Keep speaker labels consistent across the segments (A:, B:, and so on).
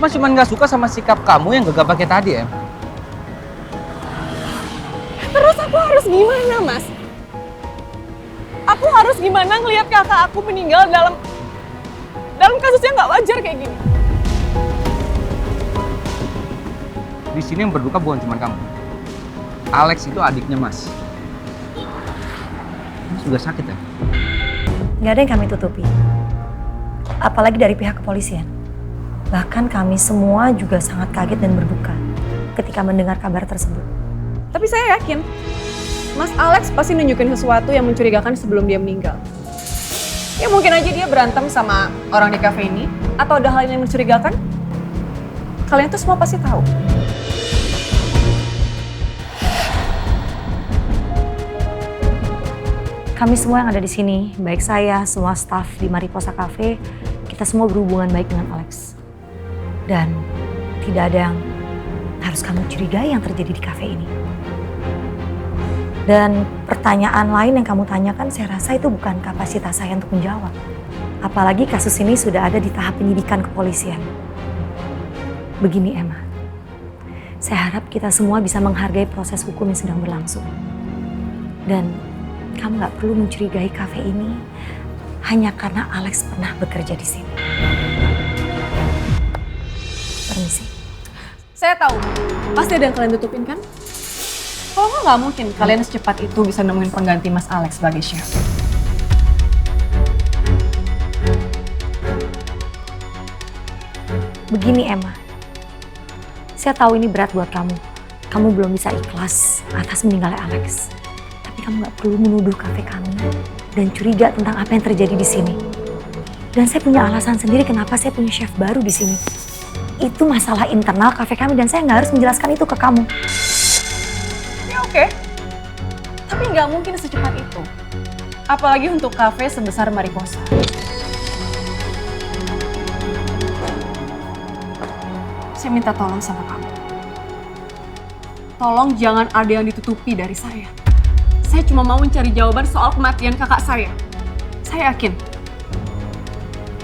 A: Mas cuma nggak suka sama sikap kamu yang gegabah kayak tadi, Em.
B: Terus aku harus gimana, Mas? Aku harus gimana ngelihat kakak aku meninggal dalam kasus yang nggak wajar kayak gini?
A: Di sini yang berduka bukan cuma kamu. Alex itu adiknya Mas. Mas juga sakit ya?
C: Nggak ada yang kami tutupi. Apalagi dari pihak kepolisian. Bahkan kami semua juga sangat kaget dan berduka ketika mendengar kabar tersebut.
B: Tapi saya yakin, Mas Alex pasti nunjukin sesuatu yang mencurigakan sebelum dia meninggal. Ya mungkin aja dia berantem sama orang di kafe ini, atau ada hal yang mencurigakan. Kalian tuh semua pasti tahu.
C: Kami semua yang ada di sini, baik saya, semua staf di Mariposa Cafe, kita semua berhubungan baik dengan Alex. Dan tidak ada yang harus kamu curigai yang terjadi di kafe ini. Dan pertanyaan lain yang kamu tanyakan, saya rasa itu bukan kapasitas saya untuk menjawab. Apalagi kasus ini sudah ada di tahap penyidikan kepolisian. Begini Emma, saya harap kita semua bisa menghargai proses hukum yang sedang berlangsung. Dan kamu nggak perlu mencurigai kafe ini hanya karena Alex pernah bekerja di sini. Permisi.
B: Saya tahu, pasti ada yang kalian tutupin kan? Kalau nggak mungkin kalian secepat itu bisa nemuin pengganti Mas Alex sebagai chef.
C: Begini Emma, saya tahu ini berat buat kamu. Kamu belum bisa ikhlas atas meninggalnya Alex. Tapi kamu nggak perlu menuduh kafe kami dan curiga tentang apa yang terjadi di sini. Dan saya punya alasan sendiri kenapa saya punya chef baru di sini. Itu masalah internal kafe kami dan saya nggak harus menjelaskan itu ke kamu.
B: Ya oke. Tapi nggak mungkin secepat itu. Apalagi untuk kafe sebesar Mariposa. Saya minta tolong sama kamu. Tolong jangan ada yang ditutupi dari saya. Saya cuma mau mencari jawaban soal kematian kakak saya. Saya yakin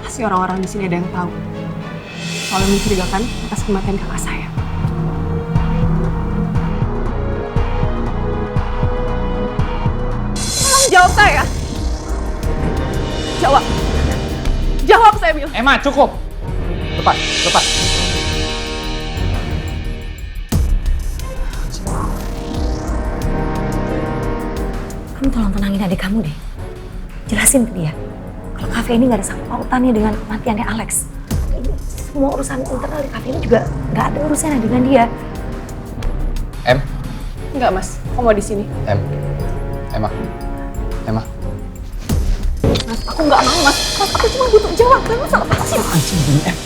B: pasti orang-orang di sini ada yang tahu soal yang mencurigakan atas kematian kakak saya. Tolong jawab saya. Jawab. Jawab saya bilang.
A: Emma, cukup. Lepas, lepas.
C: Kamu tolong tenangin adik kamu deh. Jelasin ke dia kalau kafe ini nggak ada sangkut pautannya dengan kematiannya Alex. Ini semua urusan internal di kafe ini juga nggak ada urusannya dengan dia.
A: Em,
B: Enggak mas, aku mau di sini.
A: Emma.
B: Mas, aku nggak mau mas. Mas, aku cuma butuh jawaban. Mas, apa sih?
A: Em.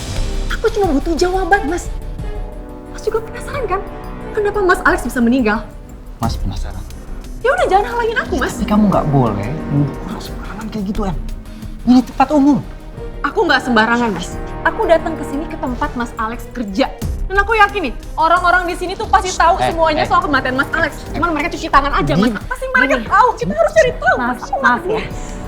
B: Aku cuma butuh jawaban mas. Mas juga penasaran kan? Kenapa Mas Alex bisa meninggal?
A: Mas penasaran.
B: Ya udah jangan halangin aku mas.
A: Tapi kamu nggak boleh orang sembarangan kayak gitu, Em. Ini tempat umum.
B: Aku nggak sembarangan mas. Aku datang ke sini ke tempat Mas Alex kerja. Dan aku yakin nih, orang-orang di sini tuh pasti tahu semuanya soal kematian Mas Alex. Cuman mereka cuci tangan aja mas. Pasti mereka tahu. Kita harus cari tahu.
C: Maaf,
B: Mas.
C: maaf ya.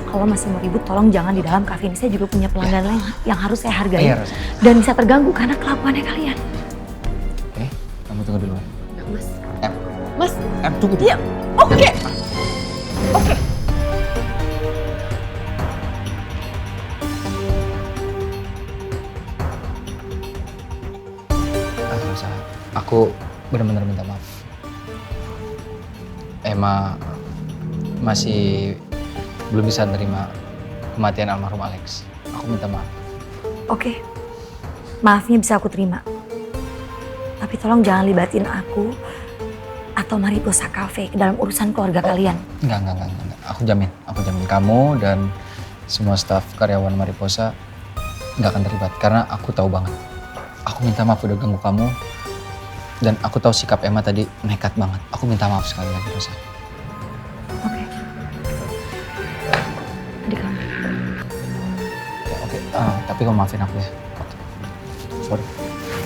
C: Kalau masih mau ribut, tolong jangan di dalam kafe ini. Saya juga punya pelanggan lain yang harus saya hargai.
A: Iya, Rosa.
C: Dan bisa terganggu karena kelakuannya kalian.
A: Oke, kamu tunggu dulu.
B: Enggak, mas.
A: Em,
B: Mas,
A: tunggu dulu.
B: iya. Oke. Oke.
A: Rosa, aku benar-benar minta maaf. Emma masih belum bisa nerima kematian almarhum Alex. Aku minta maaf.
C: Oke, maafnya bisa aku terima. Tapi tolong jangan libatin aku atau Mariposa Cafe ke dalam urusan keluarga kalian.
A: Enggak. Aku jamin kamu dan semua staf karyawan Mariposa nggak akan terlibat karena aku tahu banget. Aku minta maaf udah ganggu kamu dan aku tahu sikap Emma tadi nekat banget. Aku minta maaf sekali lagi, Rosa.
C: Oke. Adik kamu.
A: Ya, oke. Tapi kamu maafin aku ya.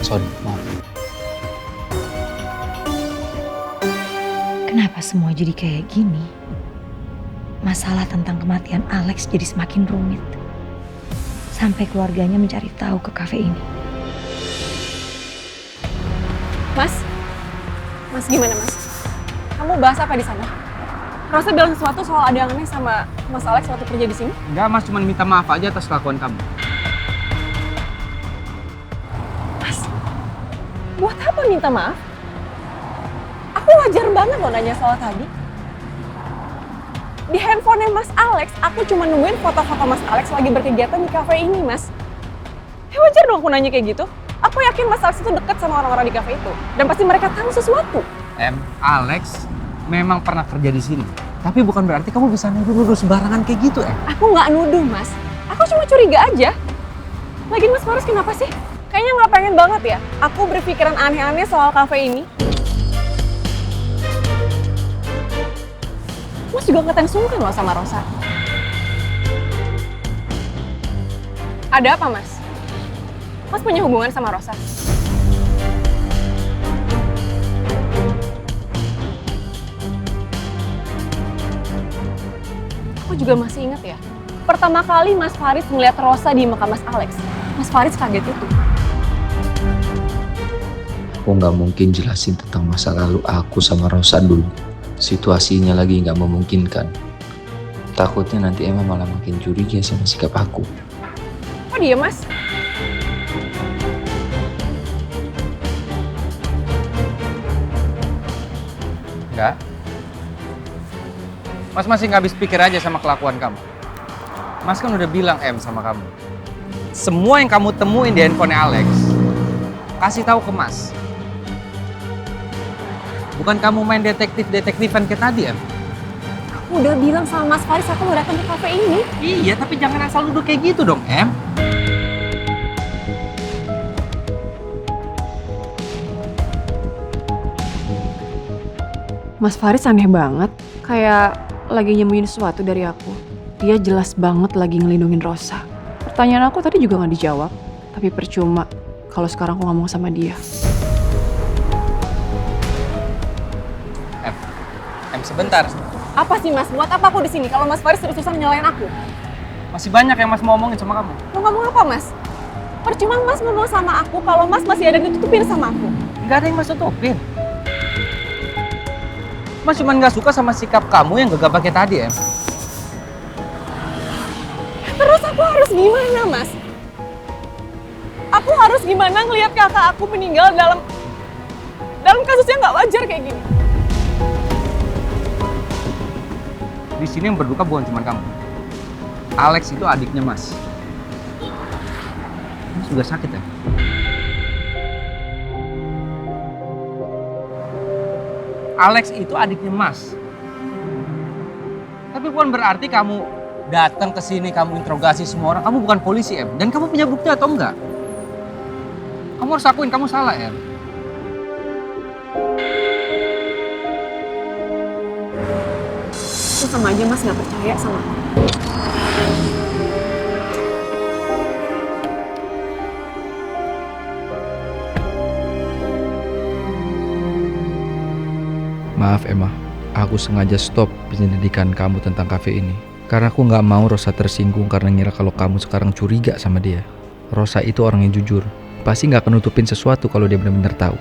A: Sorry, maaf.
C: Kenapa semua jadi kayak gini? Masalah tentang kematian Alex jadi semakin rumit. Sampai keluarganya mencari tahu ke kafe ini.
B: Mas, Mas gimana Mas? Kamu bahas apa di sana? Rosa bilang sesuatu soal ada yang aneh sama Mas Alex waktu kerja di sini?
A: Enggak, Mas cuma minta maaf aja atas kelakuan kamu.
B: Mas, buat apa minta maaf? Aku wajar banget loh nanya soal tadi. Di handphonenya Mas Alex, aku cuma nemuin foto-foto Mas Alex lagi berkegiatan di cafe ini, Mas. Ya wajar dong aku nanya kayak gitu. Aku yakin Mas Alex itu dekat sama orang-orang di cafe itu. Dan pasti mereka tahu sesuatu.
A: Alex memang pernah kerja di sini. Tapi bukan berarti kamu bisa nuduh-nuduh sembarangan kayak gitu,
B: Aku nggak nuduh, Mas. Aku cuma curiga aja. Lagian Mas Faris kenapa sih? Kayaknya nggak pengen banget ya. Aku berpikiran aneh-aneh soal cafe ini. Mas juga kelihatan sungkan loh sama Rosa. Ada apa, Mas? Mas punya hubungan sama Rosa? Aku juga masih ingat ya. Pertama kali Mas Faris ngeliat Rosa di makam Mas Alex. Mas Faris kaget itu.
A: Aku nggak mungkin jelasin tentang masa lalu aku sama Rosa dulu. Situasinya lagi nggak memungkinkan. Takutnya nanti Emma malah makin curiga sama sikap aku.
B: Kok dia, Mas?
A: Enggak. Mas masih nggak habis pikir aja sama kelakuan kamu. Mas kan udah bilang sama kamu. Semua yang kamu temuin di handphone Alex, kasih tahu ke Mas. Bukan kamu main detektif-detektifan kayak tadi,
B: Aku udah bilang sama Mas Faris aku mau datang ke cafe ini.
A: Iya, tapi jangan asal nuduh kayak gitu dong,
B: Mas Faris aneh banget. Kayak lagi nyembunyiin sesuatu dari aku. Dia jelas banget lagi ngelindungin Rosa. Pertanyaan aku tadi juga gak dijawab. Tapi percuma kalau sekarang aku ngomong sama dia.
A: Sebentar.
B: Apa sih Mas? Buat apa aku di sini kalau Mas Faris terus-terusan nyalain aku?
A: Masih banyak yang Mas mau omongin sama kamu.
B: Mau ngomong apa Mas? Percuma Mas ngomong sama aku kalau Mas masih ada ditutupin sama aku.
A: Nggak ada yang Mas tutupin. Mas cuma nggak suka sama sikap kamu yang gegabah kayak tadi,
B: Terus aku harus gimana Mas? Aku harus gimana ngelihat kakak aku meninggal dalam kasus yang nggak wajar kayak gini?
A: Di sini yang berduka bukan cuma kamu. Alex itu adiknya Mas. Mas juga sakit ya? Alex itu adiknya Mas. Tapi bukan berarti kamu datang ke sini, kamu interogasi semua orang. Kamu bukan polisi, Dan kamu punya bukti atau enggak? Kamu harus akuin kamu salah,
B: Itu sama aja Mas nggak percaya sama aku.
A: Maaf Emma, aku sengaja stop penyelidikan kamu tentang kafe ini. Karena aku nggak mau Rosa tersinggung karena ngira kalau kamu sekarang curiga sama dia. Rosa itu orang yang jujur, pasti nggak akan nutupin sesuatu kalau dia benar-benar tahu.